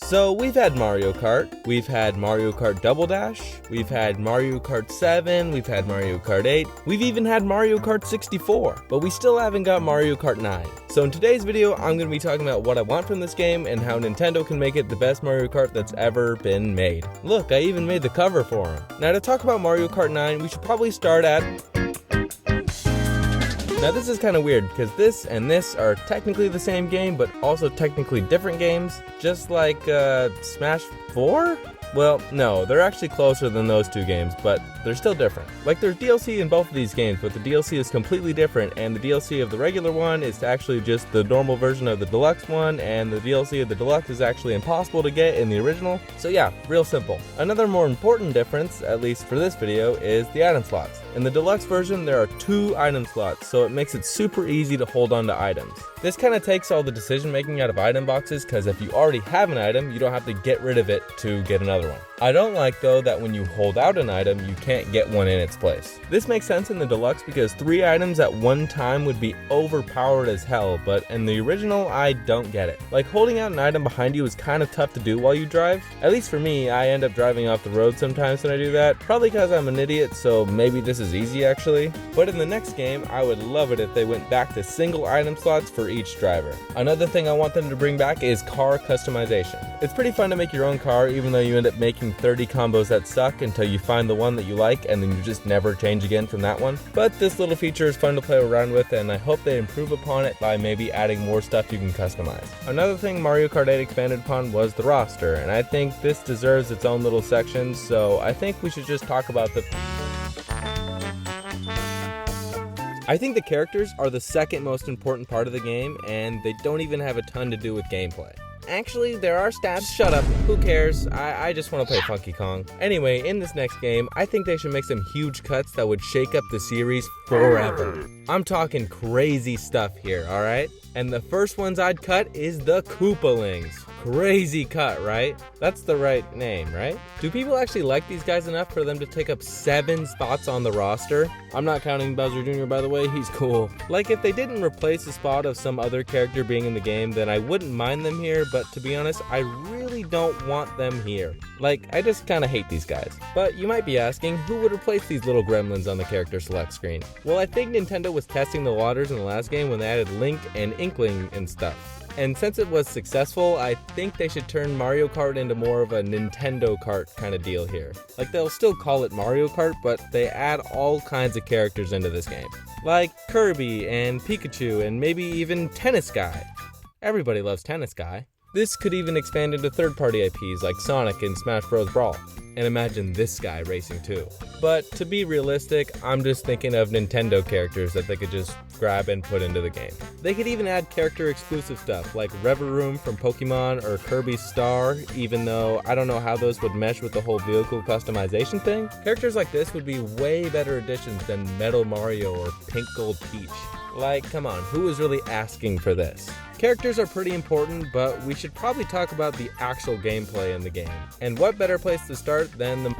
So we've had Mario Kart, we've had Mario Kart Double Dash, we've had Mario Kart 7, we've had Mario Kart 8, we've even had Mario Kart 64, but we still haven't got Mario Kart 9. So in today's video, I'm going to be talking about what I want from this game and how Nintendo can make it the best Mario Kart that's ever been made. Look, I even made the cover for him. Now to talk about Mario Kart 9, we should probably start at... Now this is kind of weird because this and this are technically the same game, but also technically different games, just like Smash 4? Well, no, they're actually closer than those two games, but they're still different. Like, there's DLC in both of these games, but the DLC is completely different, and the DLC of the regular one is actually just the normal version of the deluxe one, and the DLC of the deluxe is actually impossible to get in the original. So yeah, real simple. Another more important difference, at least for this video, is the item slots. In the deluxe version, there are 2 item slots, so it makes it super easy to hold on to items. This kind of takes all the decision making out of item boxes, because if you already have an item, you don't have to get rid of it to get another one. I don't like though that when you hold out an item, you can't get one in its place. This makes sense in the deluxe because 3 items at one time would be overpowered as hell, but in the original, I don't get it. Like, holding out an item behind you is kind of tough to do while you drive. At least for me, I end up driving off the road sometimes when I do that, probably because I'm an idiot, so maybe this is easy actually. But in the next game, I would love it if they went back to single item slots for each driver. Another thing I want them to bring back is car customization. It's pretty fun to make your own car, even though you end up making 30 combos that suck until you find the one that you like and then you just never change again from that one. But this little feature is fun to play around with, and I hope they improve upon it by maybe adding more stuff you can customize. Another thing Mario Kart 8 expanded upon was the roster, and I think this deserves its own little section, so I think we should just talk about I think the characters are the second most important part of the game, and they don't even have a ton to do with gameplay. Actually, there are stats. Shut up. Who cares? I just want to play Funky Kong. Anyway, in this next game, I think they should make some huge cuts that would shake up the series forever. I'm talking crazy stuff here, alright? And the first ones I'd cut is the Koopalings. Crazy cut, right? That's the right name, right? Do people actually like these guys enough for them to take up 7 spots on the roster? I'm not counting Bowser Jr., by the way, he's cool. Like, if they didn't replace the spot of some other character being in the game, then I wouldn't mind them here, but to be honest, I really don't want them here. Like, I just kinda hate these guys. But you might be asking, who would replace these little gremlins on the character select screen? Well, I think Nintendo was testing the waters in the last game when they added Link and Inkling and stuff. And since it was successful, I think they should turn Mario Kart into more of a Nintendo Kart kind of deal here. Like, they'll still call it Mario Kart, but they add all kinds of characters into this game. Like Kirby and Pikachu and maybe even Tennis Guy. Everybody loves Tennis Guy. This could even expand into third-party IPs like Sonic and Smash Bros. Brawl. And imagine this guy racing too. But to be realistic, I'm just thinking of Nintendo characters that they could just grab and put into the game. They could even add character exclusive stuff like Reverum from Pokemon or Kirby's Star, even though I don't know how those would mesh with the whole vehicle customization thing. Characters like this would be way better additions than Metal Mario or Pink Gold Peach. Like, come on, who is really asking for this? Characters are pretty important, but we should probably talk about the actual gameplay in the game. And what better place to start than the...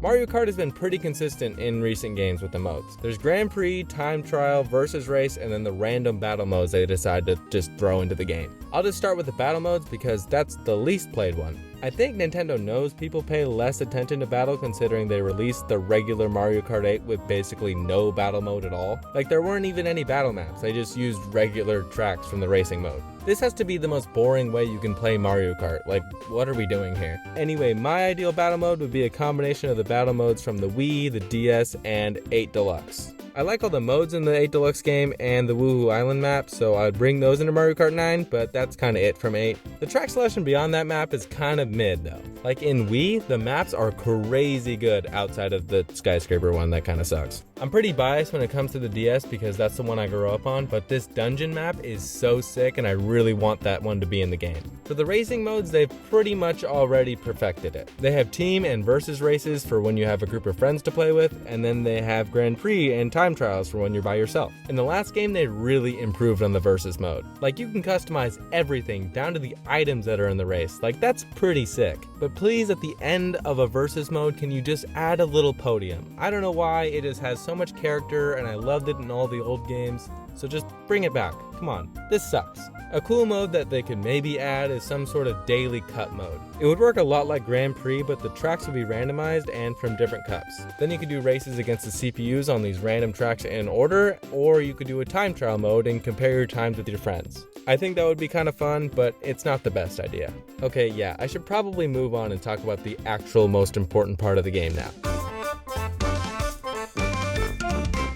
Mario Kart has been pretty consistent in recent games with the modes. There's Grand Prix, Time Trial, Versus Race, and then the random battle modes they decide to just throw into the game. I'll just start with the battle modes because that's the least played one. I think Nintendo knows people pay less attention to battle considering they released the regular Mario Kart 8 with basically no battle mode at all. Like, there weren't even any battle maps, they just used regular tracks from the racing mode. This has to be the most boring way you can play Mario Kart. Like, what are we doing here? Anyway, my ideal battle mode would be a combination of the battle modes from the Wii, the DS, and 8 Deluxe. I like all the modes in the 8 Deluxe game and the Woohoo Island map, so I'd bring those into Mario Kart 9, but that's kinda it from 8. The track selection beyond that map is kinda mid though. Like in Wii, the maps are crazy good outside of the skyscraper one that kinda sucks. I'm pretty biased when it comes to the DS because that's the one I grew up on, but this dungeon map is so sick and I really want that one to be in the game. For the racing modes, they've pretty much already perfected it. They have team and versus races for when you have a group of friends to play with, and then they have Grand Prix and time trials for when you're by yourself. In the last game, they really improved on the versus mode. Like, you can customize everything down to the items that are in the race. Like, that's pretty sick. But please, at the end of a versus mode, can you just add a little podium? I don't know why, it just has so much character and I loved it in all the old games. so just bring it back. Come on, this sucks. A cool mode that they could maybe add is some sort of daily cup mode. It would work a lot like Grand Prix, but the tracks would be randomized and from different cups. Then you could do races against the CPUs on these random tracks in order, or you could do a time trial mode and compare your times with your friends. I think that would be kind of fun, but it's not the best idea. Okay, yeah, I should probably move on and talk about the actual most important part of the game now.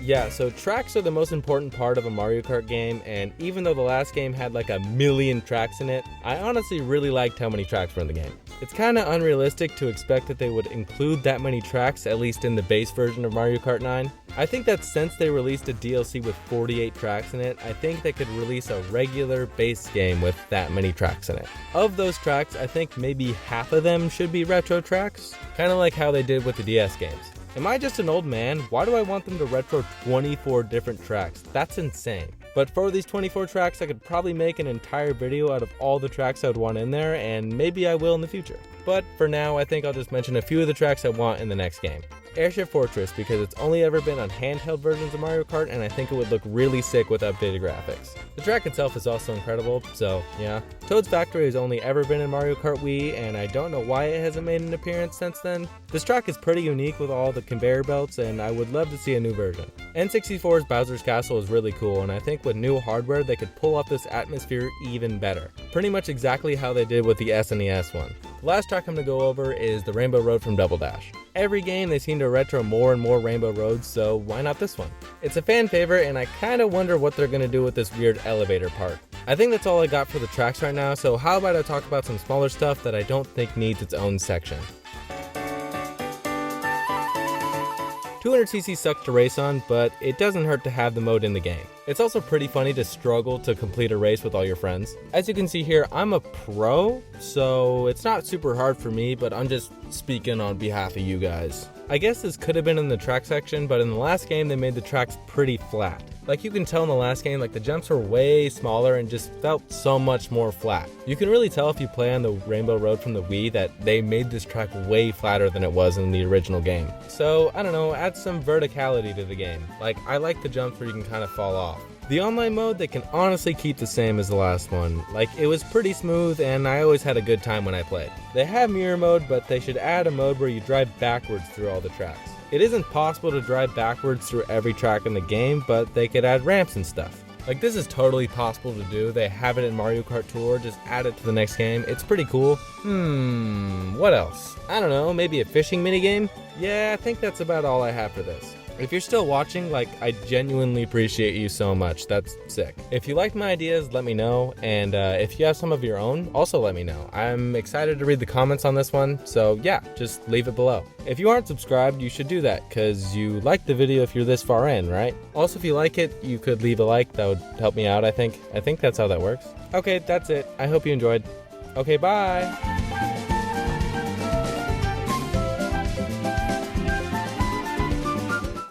Yeah, so tracks are the most important part of a Mario Kart game, and even though the last game had like a million tracks in it, I honestly really liked how many tracks were in the game. It's kind of unrealistic to expect that they would include that many tracks, at least in the base version of Mario Kart 9. I think that since they released a DLC with 48 tracks in it, I think they could release a regular base game with that many tracks in it. Of those tracks, I think maybe half of them should be retro tracks, kind of like how they did with the DS games. Am I just an old man? Why do I want them to retro 24 different tracks? That's insane. But for these 24 tracks, I could probably make an entire video out of all the tracks I would want in there, and maybe I will in the future. But for now, I think I'll just mention a few of the tracks I want in the next game. Airship Fortress, because it's only ever been on handheld versions of Mario Kart, and I think it would look really sick with updated graphics. The track itself is also incredible, so yeah. Toad's Factory has only ever been in Mario Kart Wii, and I don't know why it hasn't made an appearance since then. This track is pretty unique with all the conveyor belts, and I would love to see a new version. N64's Bowser's Castle is really cool, and I think with new hardware they could pull off this atmosphere even better. Pretty much exactly how they did with the SNES one. The last track I'm going to go over is the Rainbow Road from Double Dash. Every game they seem to retro more and more Rainbow Roads, so why not this one? It's a fan favorite, and I kind of wonder what they're going to do with this weird elevator part. I think that's all I got for the tracks right now, so how about I talk about some smaller stuff that I don't think needs its own section. 200cc sucks to race on, but it doesn't hurt to have the mode in the game. It's also pretty funny to struggle to complete a race with all your friends. As you can see here, I'm a pro, so it's not super hard for me, but I'm just speaking on behalf of you guys. I guess this could have been in the track section, but in the last game they made the tracks pretty flat. Like you can tell in the last game, like the jumps were way smaller and just felt so much more flat. You can really tell if you play on the Rainbow Road from the Wii that they made this track way flatter than it was in the original game. So, I don't know, add some verticality to the game. Like, I like the jumps where you can kind of fall off. The online mode, they can honestly keep the same as the last one. Like, it was pretty smooth and I always had a good time when I played. They have mirror mode, but they should add a mode where you drive backwards through all the tracks. It isn't possible to drive backwards through every track in the game, but they could add ramps and stuff. Like, this is totally possible to do. They have it in Mario Kart Tour, just add it to the next game. It's pretty cool. What else? I don't know, maybe a fishing minigame? Yeah, I think that's about all I have for this. If you're still watching, like, I genuinely appreciate you so much. That's sick. If you liked my ideas, let me know. And if you have some of your own, also let me know. I'm excited to read the comments on this one. So yeah, just leave it below. If you aren't subscribed, you should do that because you like the video if you're this far in, right? Also, if you like it, you could leave a like. That would help me out, I think. I think that's how that works. Okay, that's it. I hope you enjoyed. Okay, bye.